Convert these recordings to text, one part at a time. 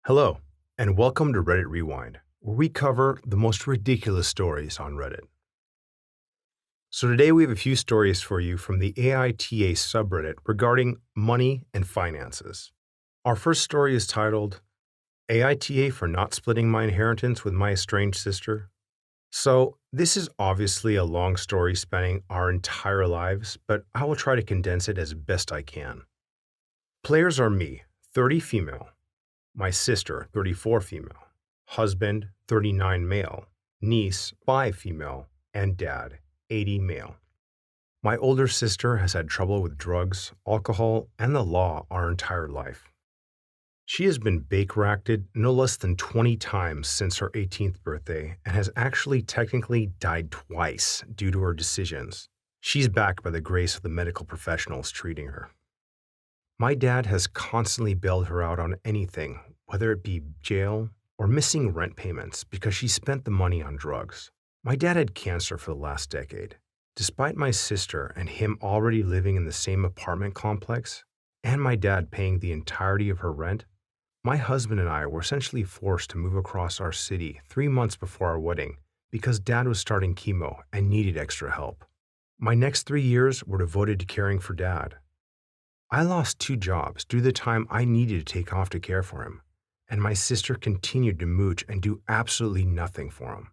Hello, and welcome to Reddit Rewind, where we cover the most ridiculous stories on Reddit. So today we have a few stories for you from the AITA subreddit regarding money and finances. Our first story is titled, AITA for not splitting my inheritance with my estranged sister. So this is obviously a long story spanning our entire lives, but I will try to condense it as best I can. Players are me, 30 female, my sister, 34 female, husband, 39 male, niece, 5 female, and dad, 80 male. My older sister has had trouble with drugs, alcohol, and the law our entire life. She has been bake-racked no less than 20 times since her 18th birthday and has actually technically died twice due to her decisions. She's back by the grace of the medical professionals treating her. My dad has constantly bailed her out on anything, whether it be jail or missing rent payments because she spent the money on drugs. My dad had cancer for the last decade. Despite my sister and him already living in the same apartment complex, and my dad paying the entirety of her rent, my husband and I were essentially forced to move across our city 3 months before our wedding because dad was starting chemo and needed extra help. My next 3 years were devoted to caring for dad. I lost 2 jobs due to the time I needed to take off to care for him, and my sister continued to mooch and do absolutely nothing for him.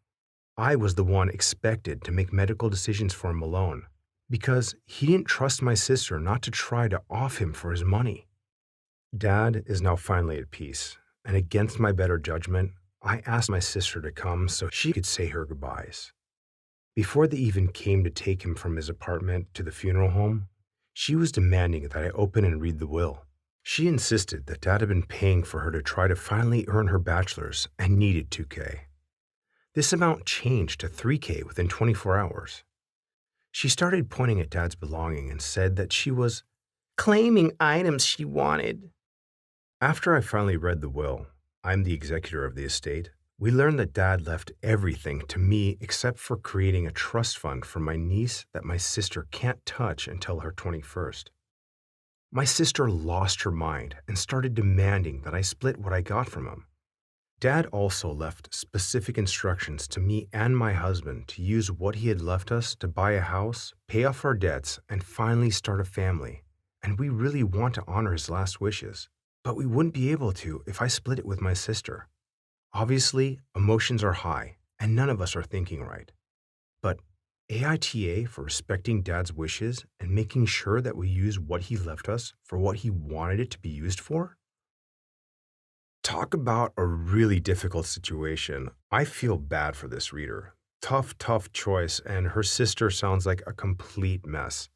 I was the one expected to make medical decisions for him alone, because he didn't trust my sister not to try to off him for his money. Dad is now finally at peace, and against my better judgment, I asked my sister to come so she could say her goodbyes. Before they even came to take him from his apartment to the funeral home, she was demanding that I open and read the will. She insisted that Dad had been paying for her to try to finally earn her bachelor's and needed $2,000. This amount changed to $3,000 within 24 hours. She started pointing at Dad's belongings and said that she was claiming items she wanted. After I finally read the will, I'm the executor of the estate, we learned that Dad left everything to me except for creating a trust fund for my niece that my sister can't touch until her 21st. My sister lost her mind and started demanding that I split what I got from him. Dad also left specific instructions to me and my husband to use what he had left us to buy a house, pay off our debts, and finally start a family. And we really want to honor his last wishes, but we wouldn't be able to if I split it with my sister. Obviously, emotions are high, and none of us are thinking right. But AITA for respecting Dad's wishes and making sure that we use what he left us for what he wanted it to be used for? Talk about a really difficult situation. I feel bad for this reader. Tough choice, and her sister sounds like a complete mess.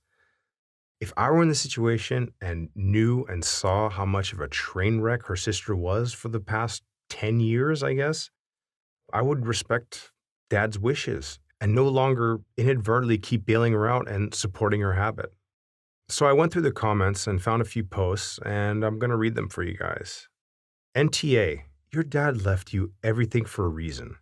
If I were in the situation and knew and saw how much of a train wreck her sister was for the past 10 years, I guess, I would respect Dad's wishes and no longer inadvertently keep bailing her out and supporting her habit. So I went through the comments and found a few posts, and I'm going to read them for you guys. NTA, your dad left you everything for a reason.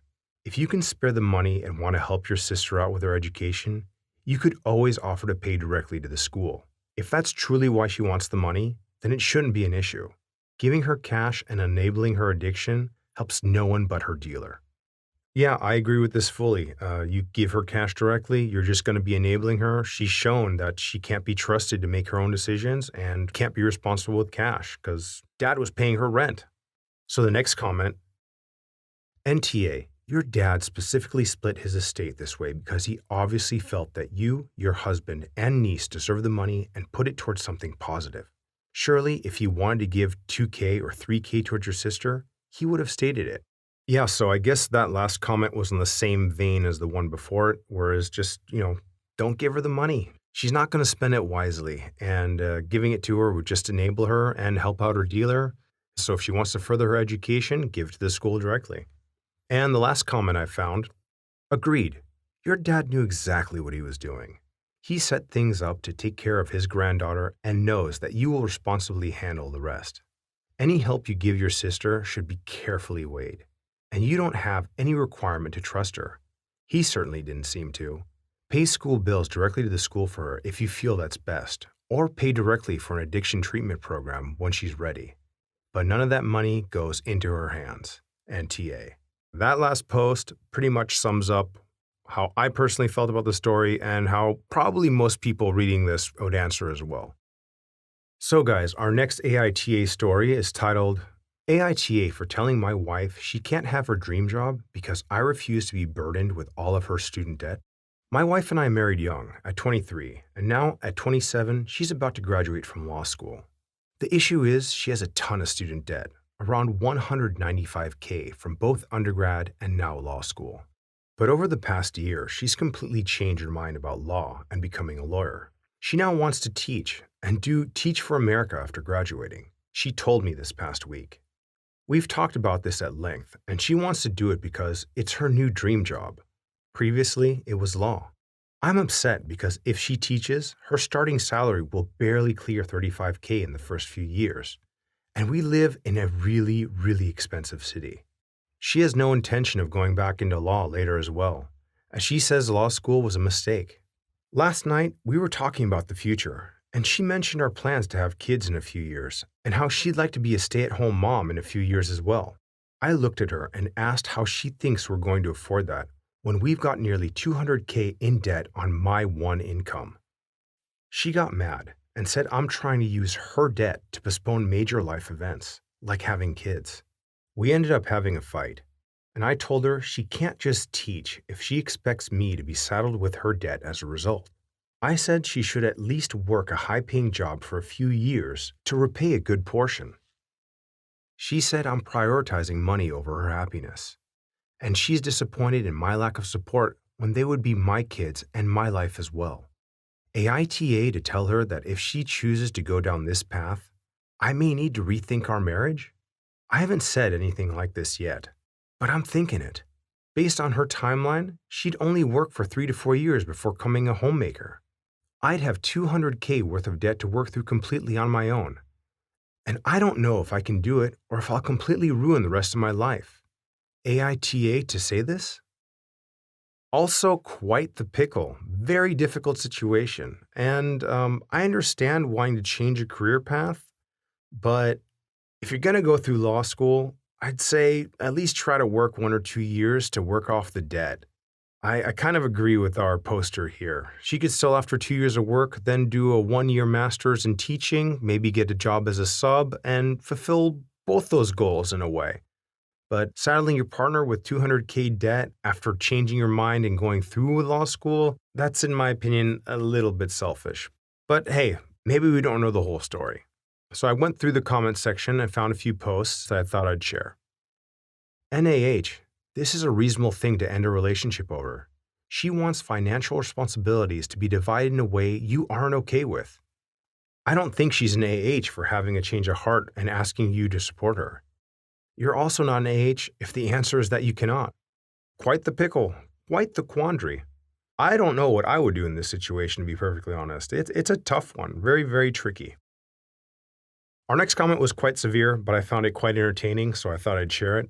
If you can spare the money and want to help your sister out with her education, you could always offer to pay directly to the school. If that's truly why she wants the money, then it shouldn't be an issue. Giving her cash and enabling her addiction helps no one but her dealer. Yeah, I agree with this fully. You give her cash directly, you're just going to be enabling her. She's shown that she can't be trusted to make her own decisions and can't be responsible with cash because Dad was paying her rent. So the next comment, NTA, your dad specifically split his estate this way because he obviously felt that you, your husband, and niece deserve the money and put it towards something positive. Surely, if he wanted to give $2,000 or $3,000 towards your sister, he would have stated it. Yeah, so I guess that last comment was in the same vein as the one before it, whereas just, don't give her the money. She's not going to spend it wisely, and giving it to her would just enable her and help out her dealer. So if she wants to further her education, give it to the school directly. And the last comment I found, agreed. Your dad knew exactly what he was doing. He set things up to take care of his granddaughter and knows that you will responsibly handle the rest. Any help you give your sister should be carefully weighed, and you don't have any requirement to trust her. He certainly didn't seem to. Pay school bills directly to the school for her if you feel that's best, or pay directly for an addiction treatment program when she's ready. but none of that money goes into her hands. And TA. That last post pretty much sums up how I personally felt about the story and how probably most people reading this would answer as well. So guys, our next AITA story is titled, AITA for telling my wife she can't have her dream job because I refuse to be burdened with all of her student debt. My wife and I married young, at 23, and now at 27, she's about to graduate from law school. The issue is she has a ton of student debt, around $195K from both undergrad and now law school. But over the past year, she's completely changed her mind about law and becoming a lawyer. She now wants to teach and do Teach for America after graduating. She told me this past week. We've talked about this at length, and she wants to do it because it's her new dream job. Previously, it was law. I'm upset because if she teaches, her starting salary will barely clear $35K in the first few years. And we live in a really, really expensive city. She has no intention of going back into law later as well, as she says law school was a mistake. Last night, we were talking about the future, and she mentioned our plans to have kids in a few years, and how she'd like to be a stay-at-home mom in a few years as well. I looked at her and asked how she thinks we're going to afford that when we've got nearly $200K in debt on my one income. She got mad and said I'm trying to use her debt to postpone major life events, like having kids. We ended up having a fight, and I told her she can't just teach if she expects me to be saddled with her debt as a result. I said she should at least work a high-paying job for a few years to repay a good portion. She said I'm prioritizing money over her happiness, and she's disappointed in my lack of support when they would be my kids and my life as well. AITA to tell her that if she chooses to go down this path, I may need to rethink our marriage? I haven't said anything like this yet, but I'm thinking it. Based on her timeline, she'd only work for 3 to 4 years before becoming a homemaker. I'd have $200K worth of debt to work through completely on my own. And I don't know if I can do it or if I'll completely ruin the rest of my life. AITA to say this? Also quite the pickle, very difficult situation, and I understand wanting to change a career path, but if you're going to go through law school, I'd say at least try to work 1 or 2 years to work off the debt. I kind of agree with our poster here. She could still, after 2 years of work, then do a 1-year master's in teaching, maybe get a job as a sub, and fulfill both those goals in a way. But saddling your partner with $200K debt after changing your mind and going through with law school, that's, in my opinion, a little bit selfish. But hey, maybe we don't know the whole story. So I went through the comments section and found a few posts that I thought I'd share. NAH, this is a reasonable thing to end a relationship over. She wants financial responsibilities to be divided in a way you aren't okay with. I don't think she's an AH for having a change of heart and asking you to support her. You're also not an AH if the answer is that you cannot. Quite the pickle, quite the quandary. I don't know what I would do in this situation, to be perfectly honest. It's a tough one, very, very tricky. Our next comment was quite severe, but I found it quite entertaining, so I thought I'd share it.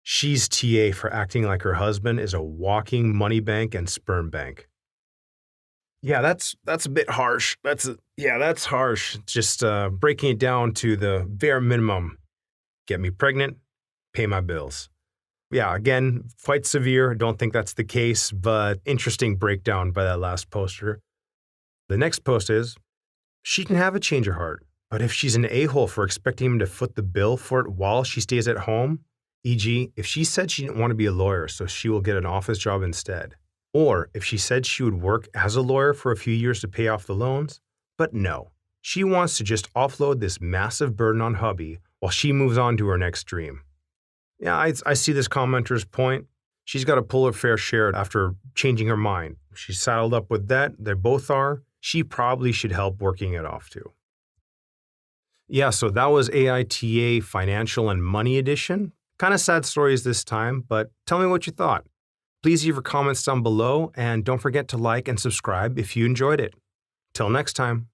She's TA for acting like her husband is a walking money bank and sperm bank. Yeah, that's a bit harsh. That's harsh. Just breaking it down to the bare minimum. Get me pregnant, pay my bills. Yeah, again, quite severe. Don't think that's the case, but interesting breakdown by that last poster. The next post is, she can have a change of heart, but if she's an a-hole for expecting him to foot the bill for it while she stays at home, e.g., if she said she didn't want to be a lawyer so she will get an office job instead, or if she said she would work as a lawyer for a few years to pay off the loans, but no, she wants to just offload this massive burden on hubby while she moves on to her next dream. Yeah, I see this commenter's point. She's got to pull her fair share after changing her mind. She's saddled up with debt, they both are. She probably should help working it off too. Yeah, so that was AITA Financial and Money Edition. Kind of sad stories this time, but tell me what you thought. Please leave your comments down below, and don't forget to like and subscribe if you enjoyed it. Till next time.